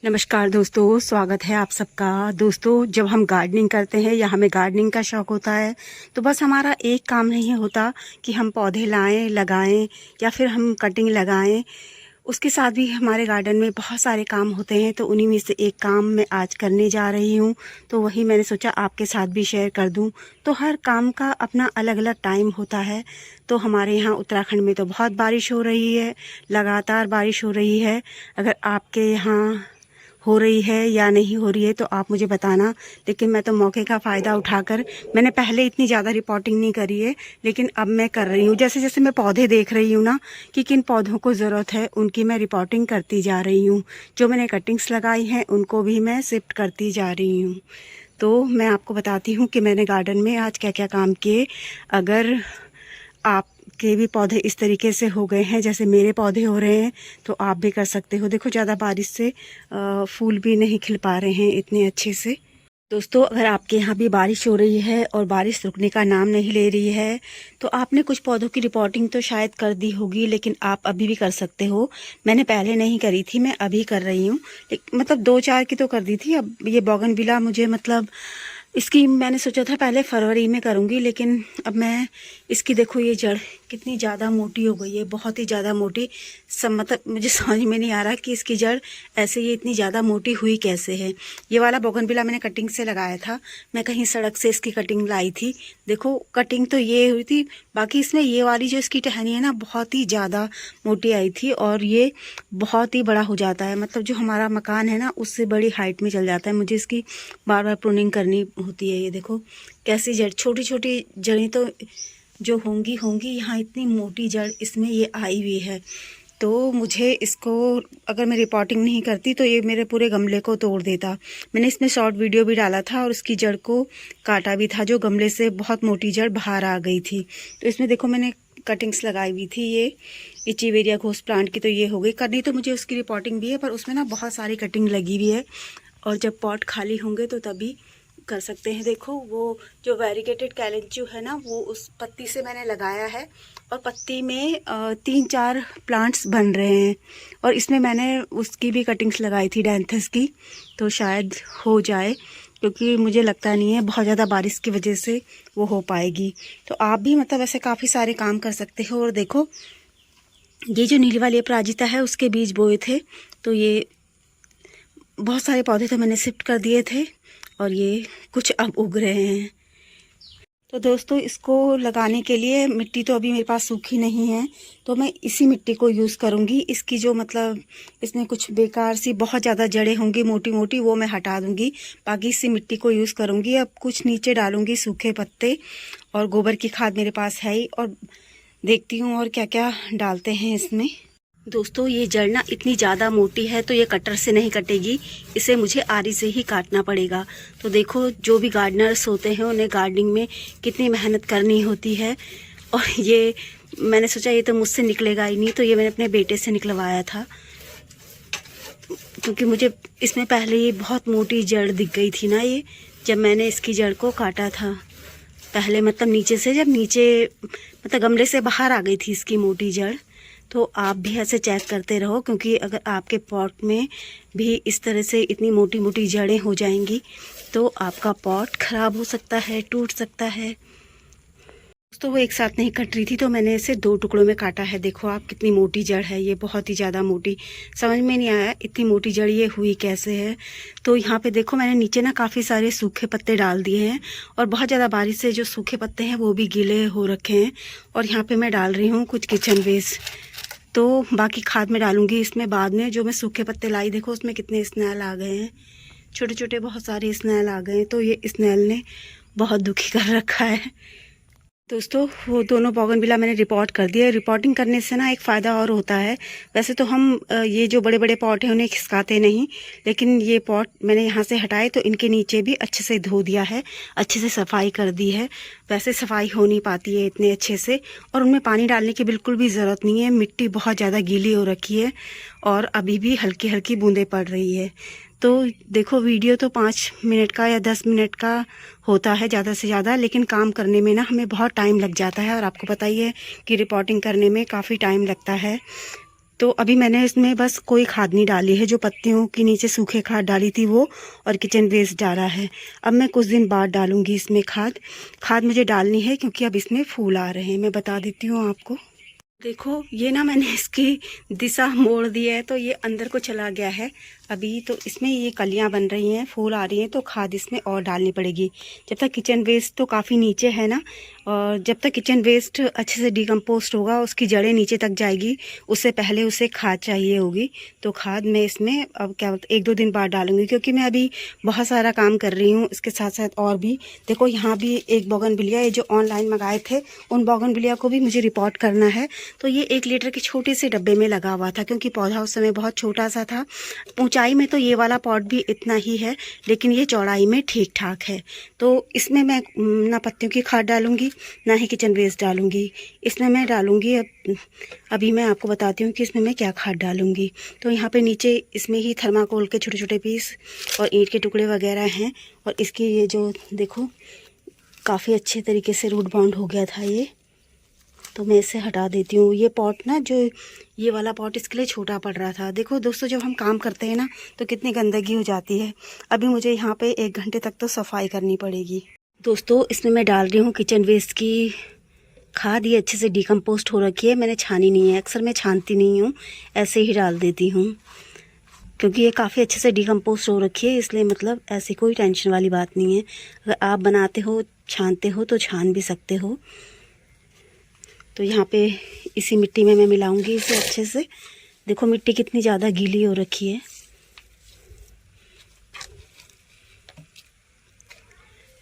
नमस्कार दोस्तों, स्वागत है आप सबका। दोस्तों, जब हम गार्डनिंग करते हैं या हमें गार्डनिंग का शौक़ होता है तो बस हमारा एक काम नहीं होता कि हम पौधे लाएं, लगाएं या फिर हम कटिंग लगाएं। उसके साथ भी हमारे गार्डन में बहुत सारे काम होते हैं, तो उन्हीं में से एक काम मैं आज करने जा रही हूं। तो वही मैंने सोचा आपके साथ भी शेयर कर दूं। तो हर काम का अपना अलग अलग टाइम होता है। तो हमारे यहाँ उत्तराखंड में तो बहुत बारिश हो रही है, लगातार बारिश हो रही है। अगर आपके यहाँ हो रही है या नहीं हो रही है तो आप मुझे बताना। लेकिन मैं तो मौके का फ़ायदा उठाकर, मैंने पहले इतनी ज़्यादा रिपोर्टिंग नहीं करी है, लेकिन अब मैं कर रही हूँ। जैसे जैसे मैं पौधे देख रही हूँ ना कि किन पौधों को ज़रूरत है, उनकी मैं रिपोर्टिंग करती जा रही हूँ। जो मैंने कटिंग्स लगाई हैं उनको भी मैं शिफ्ट करती जा रही हूँ। तो मैं आपको बताती हूँ कि मैंने गार्डन में आज क्या क्या काम किए। अगर आपके भी पौधे इस तरीके से हो गए हैं जैसे मेरे पौधे हो रहे हैं तो आप भी कर सकते हो। देखो, ज़्यादा बारिश से फूल भी नहीं खिल पा रहे हैं इतने अच्छे से। दोस्तों, अगर आपके यहाँ भी बारिश हो रही है और बारिश रुकने का नाम नहीं ले रही है तो आपने कुछ पौधों की रिपोर्टिंग तो शायद कर दी होगी, लेकिन आप अभी भी कर सकते हो। मैंने पहले नहीं करी थी, मैं अभी कर रही हूँ। मतलब 2-4 की तो कर दी थी। अब ये बोगनविला मुझे मतलब इसकी मैंने सोचा था पहले फरवरी में करूँगी, लेकिन अब मैं इसकी देखो ये जड़ कितनी ज़्यादा मोटी हो गई है, बहुत ही ज़्यादा मोटी। सब मतलब मुझे समझ में नहीं आ रहा कि इसकी जड़ ऐसे ये इतनी ज़्यादा मोटी हुई कैसे है। ये वाला बोगनविला मैंने कटिंग से लगाया था, मैं कहीं सड़क से इसकी कटिंग लाई थी। देखो, कटिंग तो ये हुई थी, बाकी इसमें ये वाली जो इसकी टहनी है ना बहुत ही ज़्यादा मोटी आई थी और ये बहुत ही बड़ा हो जाता है। मतलब जो हमारा मकान है ना उससे बड़ी हाइट में चल जाता है। मुझे इसकी बार बार प्रूनिंग करनी होती है। ये देखो कैसी जड़, छोटी छोटी जड़ें तो जो होंगी यहाँ इतनी मोटी जड़ इसमें ये आई हुई है। तो मुझे इसको अगर मैं रिपोर्टिंग नहीं करती तो ये मेरे पूरे गमले को तोड़ देता। मैंने इसमें शॉर्ट वीडियो भी डाला था और उसकी जड़ को काटा भी था, जो गमले से बहुत मोटी जड़ बाहर आ गई थी। तो इसमें देखो मैंने कटिंग्स लगाई हुई थी। ये इचीवेरिया घोस्ट प्लांट की तो ये हो गई करनी, तो मुझे उसकी रिपोर्टिंग भी है, पर उसमें ना बहुत सारी कटिंग लगी हुई है और जब पॉट खाली होंगे तो तभी कर सकते हैं। देखो, वो जो वेरीगेटेड कैलेंचू है ना वो उस पत्ती से मैंने लगाया है और पत्ती में 3-4 प्लांट्स बन रहे हैं और इसमें मैंने उसकी भी कटिंग्स लगाई थी डैंथस की। तो शायद हो जाए, क्योंकि मुझे लगता नहीं है बहुत ज़्यादा बारिश की वजह से वो हो पाएगी। तो आप भी मतलब ऐसे काफ़ी सारे काम कर सकते हो। और देखो, ये जो नीली वाली अपराजिता है उसके बीज बोए थे, तो ये बहुत सारे पौधे तो मैंने शिफ्ट कर दिए थे और ये कुछ अब उग रहे हैं। तो दोस्तों, इसको लगाने के लिए मिट्टी तो अभी मेरे पास सूखी नहीं है, तो मैं इसी मिट्टी को यूज़ करूँगी। इसकी जो मतलब इसमें कुछ बेकार सी बहुत ज़्यादा जड़ें होंगी मोटी मोटी, वो मैं हटा दूँगी। बाकी इसी मिट्टी को यूज़ करूँगी। अब कुछ नीचे डालूँगी सूखे पत्ते और गोबर की खाद मेरे पास है ही, और देखती हूँ और क्या क्या डालते हैं इसमें। दोस्तों, ये जड़ ना इतनी ज़्यादा मोटी है तो ये कटर से नहीं कटेगी, इसे मुझे आरी से ही काटना पड़ेगा। तो देखो, जो भी गार्डनर्स होते हैं उन्हें गार्डनिंग में कितनी मेहनत करनी होती है। और ये मैंने सोचा ये तो मुझसे निकलेगा ही नहीं, तो ये मैंने अपने बेटे से निकलवाया था, क्योंकि मुझे इसमें पहले ये बहुत मोटी जड़ दिख गई थी ना। ये जब मैंने इसकी जड़ को काटा था पहले, मतलब नीचे से, जब नीचे मतलब गमले से बाहर आ गई थी इसकी मोटी जड़। तो आप भी ऐसे चेक करते रहो, क्योंकि अगर आपके पॉट में भी इस तरह से इतनी मोटी मोटी जड़ें हो जाएंगी तो आपका पॉट ख़राब हो सकता है, टूट सकता है। तो वो एक साथ नहीं कट रही थी तो मैंने इसे 2 टुकड़ों में काटा है। देखो आप, कितनी मोटी जड़ है, ये बहुत ही ज़्यादा मोटी। समझ में नहीं आया इतनी मोटी जड़ ये हुई कैसे है। तो यहाँ पे देखो, मैंने नीचे ना काफ़ी सारे सूखे पत्ते डाल दिए हैं और बहुत ज़्यादा बारिश से जो सूखे पत्ते हैं वो भी गीले हो रखे हैं। और यहाँ पे मैं डाल रही हूँ कुछ किचन वेस्ट, तो बाकी खाद में डालूंगी इसमें बाद में। जो मैं सूखे पत्ते लाई, देखो उसमें कितने स्नेल आ गए हैं, छोटे छोटे बहुत सारे स्नेल आ गए हैं। तो ये स्नेल ने बहुत दुखी कर रखा है। दोस्तों, वो दोनों बोगनविला मैंने रिपोर्ट कर दिया। रिपोर्टिंग करने से ना एक फ़ायदा और होता है। वैसे तो हम ये जो बड़े बड़े पॉट हैं उन्हें खिसकाते नहीं, लेकिन ये पॉट मैंने यहाँ से हटाए तो इनके नीचे भी अच्छे से धो दिया है, अच्छे से सफाई कर दी है। वैसे सफाई हो नहीं पाती है इतने अच्छे से, और उनमें पानी डालने की बिल्कुल भी ज़रूरत नहीं है। मिट्टी बहुत ज़्यादा गीली हो रखी है और अभी भी हल्की हल्की बूंदें पड़ रही है। तो देखो, वीडियो तो 5 मिनट का या 10 मिनट का होता है ज़्यादा से ज़्यादा, लेकिन काम करने में ना हमें बहुत टाइम लग जाता है। और आपको पता ही है कि रिपोर्टिंग करने में काफ़ी टाइम लगता है। तो अभी मैंने इसमें बस कोई खाद नहीं डाली है, जो पत्तियों के नीचे सूखे खाद डाली थी वो, और किचन वेस्ट डाला है। अब मैं कुछ दिन बाद डालूंगी इसमें खाद मुझे डालनी है क्योंकि अब इसमें फूल आ रहे हैं। मैं बता देती हूँ आपको। देखो ये ना मैंने इसकी दिशा मोड़ दी है तो ये अंदर को चला गया है। अभी तो इसमें ये कलियां बन रही हैं, फूल आ रही हैं, तो खाद इसमें और डालनी पड़ेगी। जब तक किचन वेस्ट तो काफ़ी नीचे है ना, और जब तक किचन वेस्ट अच्छे से डिकम्पोस्ट होगा, उसकी जड़ें नीचे तक जाएगी, उससे पहले उसे खाद चाहिए होगी। तो खाद मैं इसमें अब क्या 1-2 दिन बाद डालूंगी, क्योंकि मैं अभी बहुत सारा काम कर रही हूँ। इसके साथ साथ और भी देखो, यहाँ भी एक बोगनविलिया, ये जो ऑनलाइन मंगाए थे उन बोगनविलिया को भी मुझे रिपोर्ट करना है। तो ये 1 लीटर के छोटे से डब्बे में लगा हुआ था, क्योंकि पौधा उस समय बहुत छोटा सा था। ऊंचाई में तो ये वाला पॉट भी इतना ही है, लेकिन ये चौड़ाई में ठीक ठाक है। तो इसमें मैं ना पत्तियों की खाद डालूंगी, ना ही किचन वेस्ट डालूंगी। इसमें मैं डालूंगी अभी मैं आपको बताती हूँ कि इसमें मैं क्या खाद डालूंगी। तो यहाँ पे नीचे इसमें ही थर्माकोल के छोटे छोटे पीस और ईंट के टुकड़े वगैरह हैं। और इसकी ये जो देखो काफ़ी अच्छे तरीके से रूट बाउंड हो गया था ये, तो मैं इसे हटा देती हूँ। ये पॉट ना, जो ये वाला पॉट इसके लिए छोटा पड़ रहा था। देखो दोस्तों, जब हम काम करते हैं ना तो कितनी गंदगी हो जाती है। अभी मुझे यहाँ पे 1 घंटे तक तो सफाई करनी पड़ेगी। दोस्तों इसमें मैं डाल रही हूँ किचन वेस्ट की खाद। ये अच्छे से डिकम्पोस्ट हो रखी है, मैंने छानी नहीं है। अक्सर मैं छानती नहीं हूँ, ऐसे ही डाल देती हूँ, क्योंकि ये काफ़ी अच्छे से डिकम्पोस्ट हो रखी है, इसलिए मतलब ऐसी कोई टेंशन वाली बात नहीं है। अगर आप बनाते हो, छानते हो तो छान भी सकते हो। तो यहाँ पे इसी मिट्टी में मैं मिलाऊंगी इसे अच्छे से। देखो मिट्टी कितनी ज़्यादा गीली हो रखी है।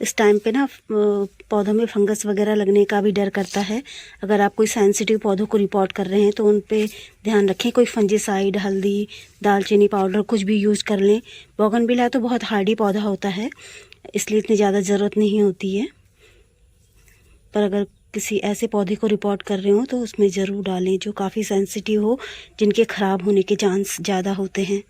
इस टाइम पे ना पौधों में फंगस वगैरह लगने का भी डर करता है। अगर आप कोई सेंसिटिव पौधों को रिपोर्ट कर रहे हैं तो उन पे ध्यान रखें। कोई फंजीसाइड, हल्दी, दालचीनी पाउडर कुछ भी यूज़ कर लें। बोगनविला तो बहुत हार्डी पौधा होता है, इसलिए इतनी ज़्यादा ज़रूरत नहीं होती है। पर अगर किसी ऐसे पौधे को रिपोर्ट कर रहे हो तो उसमें ज़रूर डालें जो काफ़ी सेंसिटिव हो, जिनके ख़राब होने के चांस ज़्यादा होते हैं।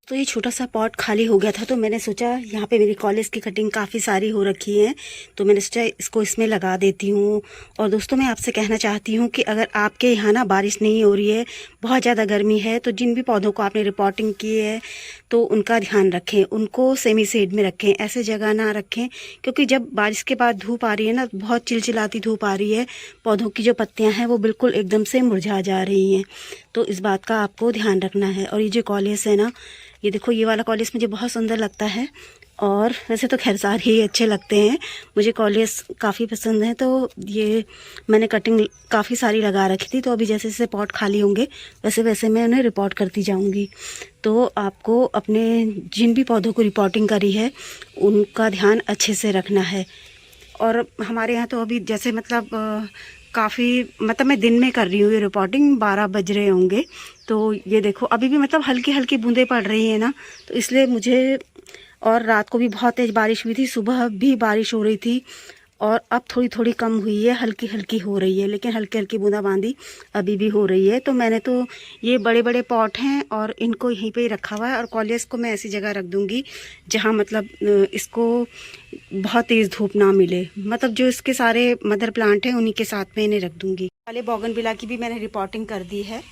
तो ये छोटा सा पॉट खाली हो गया था, तो मैंने सोचा यहाँ पे मेरी कॉलेज की कटिंग काफ़ी सारी हो रखी है, तो मैंने सोचा इसको इसमें लगा देती हूँ। और दोस्तों मैं आपसे कहना चाहती हूँ कि अगर आपके यहाँ ना बारिश नहीं हो रही है, बहुत ज़्यादा गर्मी है, तो जिन भी पौधों को आपने रिपोर्टिंग की है तो उनका ध्यान रखें, उनको सेमी शेड में रखें, ऐसे जगह ना रखें। क्योंकि जब बारिश के बाद धूप आ रही है ना, बहुत चिलचिलाती धूप आ रही है, पौधों की जो पत्तियाँ हैं वो बिल्कुल एकदम से मुरझा जा रही हैं। तो इस बात का आपको ध्यान रखना है। और ये जो कॉलेज है ना, ये देखो ये वाला कॉलेज मुझे बहुत सुंदर लगता है। और वैसे तो खैर सारे ही अच्छे लगते हैं, मुझे कॉलेज काफ़ी पसंद है। तो ये मैंने कटिंग काफ़ी सारी लगा रखी थी, तो अभी जैसे जैसे पॉट खाली होंगे वैसे वैसे मैं उन्हें रिपोर्ट करती जाऊंगी। तो आपको अपने जिन भी पौधों को रिपोर्टिंग करी है उनका ध्यान अच्छे से रखना है। और हमारे यहाँ तो अभी जैसे मतलब काफ़ी मतलब मैं दिन में कर रही हूँ ये रिपोर्टिंग, 12 बज रहे होंगे। तो ये देखो अभी भी मतलब हल्की हल्की बूंदें पड़ रही हैं ना, तो इसलिए मुझे, और रात को भी बहुत तेज़ बारिश हुई थी, सुबह भी बारिश हो रही थी, और अब थोड़ी थोड़ी कम हुई है, हल्की हल्की हो रही है, लेकिन हल्की हल्की बूंदाबांदी अभी भी हो रही है। तो मैंने तो ये बड़े बड़े पॉट हैं और इनको यहीं पे ही रखा हुआ है, और कॉलेज को मैं ऐसी जगह रख दूँगी जहाँ मतलब इसको बहुत तेज़ धूप ना मिले। मतलब जो इसके सारे मदर प्लांट हैं उन्हीं के साथ में इन्हें रख दूँगी। वाले बोगनविला की भी मैंने रिपोर्टिंग कर दी है।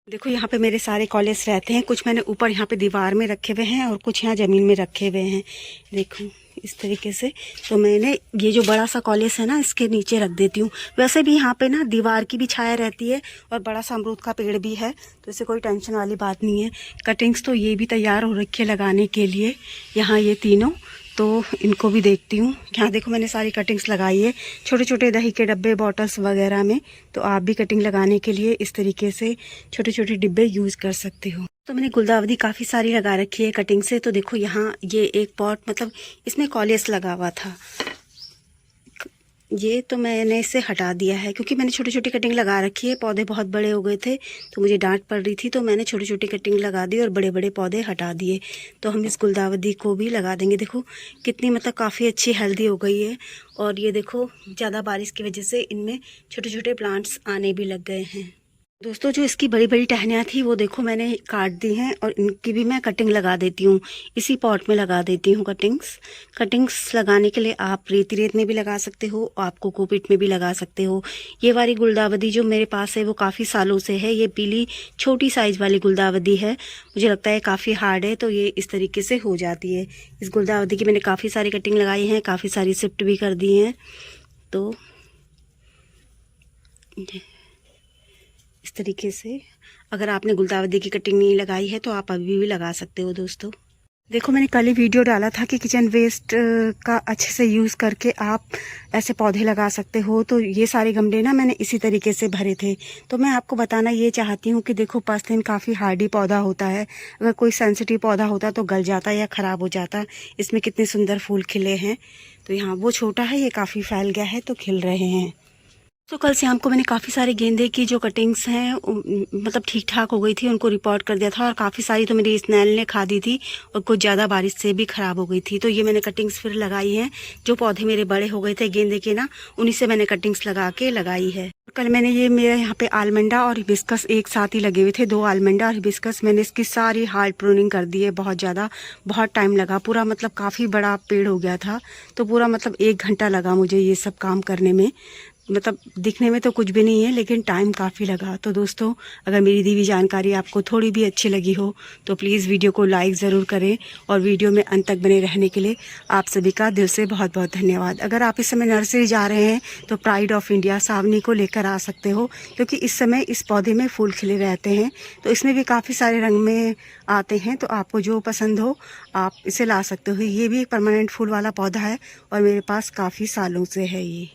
देखो यहाँ पे मेरे सारे कॉलेज रहते हैं, कुछ मैंने ऊपर यहाँ पे दीवार में रखे हुए हैं और कुछ यहाँ ज़मीन में रखे हुए हैं। देखो इस तरीके से। तो मैंने ये जो बड़ा सा कॉलेज है ना, इसके नीचे रख देती हूँ। वैसे भी यहाँ पे ना दीवार की भी छाया रहती है और बड़ा सा अमरूद का पेड़ भी है, तो इससे कोई टेंशन वाली बात नहीं है। कटिंग्स तो ये भी तैयार हो रखी है लगाने के लिए, यहाँ ये तीनों। तो इनको भी देखती हूँ। यहाँ देखो मैंने सारी कटिंग्स लगाई है, छोटे छोटे दही के डब्बे, बॉटल्स वगैरह में। तो आप भी कटिंग लगाने के लिए इस तरीके से छोटे छोटे डिब्बे यूज़ कर सकते हो। तो मैंने गुलदावरी काफ़ी सारी लगा रखी है कटिंग से। तो देखो यहाँ ये एक पॉट, मतलब इसमें कॉलेज लगा हुआ था, ये तो मैंने इसे हटा दिया है क्योंकि मैंने छोटी छोटी कटिंग लगा रखी है। पौधे बहुत बड़े हो गए थे तो मुझे डांट पड़ रही थी, तो मैंने छोटी छोटी कटिंग लगा दी और बड़े बड़े पौधे हटा दिए। तो हम इस गुलदावरी को भी लगा देंगे। देखो कितनी मतलब काफ़ी अच्छी हेल्दी हो गई है। और ये देखो ज़्यादा बारिश की वजह से इनमें छोटे छोटे प्लांट्स आने भी लग गए हैं। दोस्तों जो इसकी बड़ी बड़ी टहनियाँ थी वो देखो मैंने काट दी हैं और इनकी भी मैं कटिंग लगा देती हूँ। इसी पॉट में लगा देती हूँ कटिंग्स लगाने के लिए आप रेती रेत में भी लगा सकते हो, आप कोकोपीट में भी लगा सकते हो। ये वाली गुलदावदी जो मेरे पास है वो काफ़ी सालों से है। ये पीली छोटी साइज़ वाली गुलदावदी है। मुझे लगता है काफ़ी हार्ड है तो ये इस तरीके से हो जाती है। इस गुलदावदी की मैंने काफ़ी सारी कटिंग लगाई हैं, काफ़ी सारी शिफ्ट भी कर दी हैं। तो इस तरीके से अगर आपने गुलदावदी की कटिंग नहीं लगाई है तो आप अभी भी लगा सकते हो। दोस्तों देखो मैंने कल ही वीडियो डाला था कि किचन वेस्ट का अच्छे से यूज़ करके आप ऐसे पौधे लगा सकते हो। तो ये सारे गमले ना मैंने इसी तरीके से भरे थे। तो मैं आपको बताना ये चाहती हूँ कि देखो पर्सिन काफ़ी हार्डी पौधा होता है। अगर कोई सेंसिटिव पौधा होता तो गल जाता या ख़राब हो जाता। इसमें कितने सुंदर फूल खिले हैं। तो यहाँ वो छोटा है, ये काफ़ी फैल गया है तो खिल रहे हैं। तो कल शाम को मैंने काफ़ी सारे गेंदे की जो कटिंग्स हैं मतलब ठीक ठाक हो गई थी, उनको रिपोर्ट कर दिया था। और काफ़ी सारी तो मेरी स्नेल ने खा दी थी और कुछ ज़्यादा बारिश से भी ख़राब हो गई थी। तो ये मैंने कटिंग्स फिर लगाई हैं। जो पौधे मेरे बड़े हो गए थे गेंदे के ना, उन्हीं से मैंने कटिंग्स लगा के लगाई है। कल मैंने ये मेरे यहाँ पे आलमंडा और हिबिस्कस एक साथ ही लगे हुए थे, 2 आलमंडा और हिबिस्कस। मैंने इसकी सारी हार्ड प्रूनिंग कर दी है। बहुत ज़्यादा बहुत टाइम लगा, पूरा मतलब काफ़ी बड़ा पेड़ हो गया था। तो पूरा मतलब 1 घंटा लगा मुझे ये सब काम करने में। मतलब दिखने में तो कुछ भी नहीं है लेकिन टाइम काफ़ी लगा। तो दोस्तों अगर मेरी दी हुई जानकारी आपको थोड़ी भी अच्छी लगी हो तो प्लीज़ वीडियो को लाइक ज़रूर करें और वीडियो में अंत तक बने रहने के लिए आप सभी का दिल से बहुत बहुत धन्यवाद। अगर आप इस समय नर्सरी जा रहे हैं तो प्राइड ऑफ इंडिया सावनी को लेकर आ सकते हो, क्योंकि इस समय इस पौधे में फूल खिले रहते हैं। तो इसमें भी काफ़ी सारे रंग में आते हैं, तो आपको जो पसंद हो आप इसे ला सकते हो। ये भी एक परमानेंट फूल वाला पौधा है और मेरे पास काफ़ी सालों से है ये।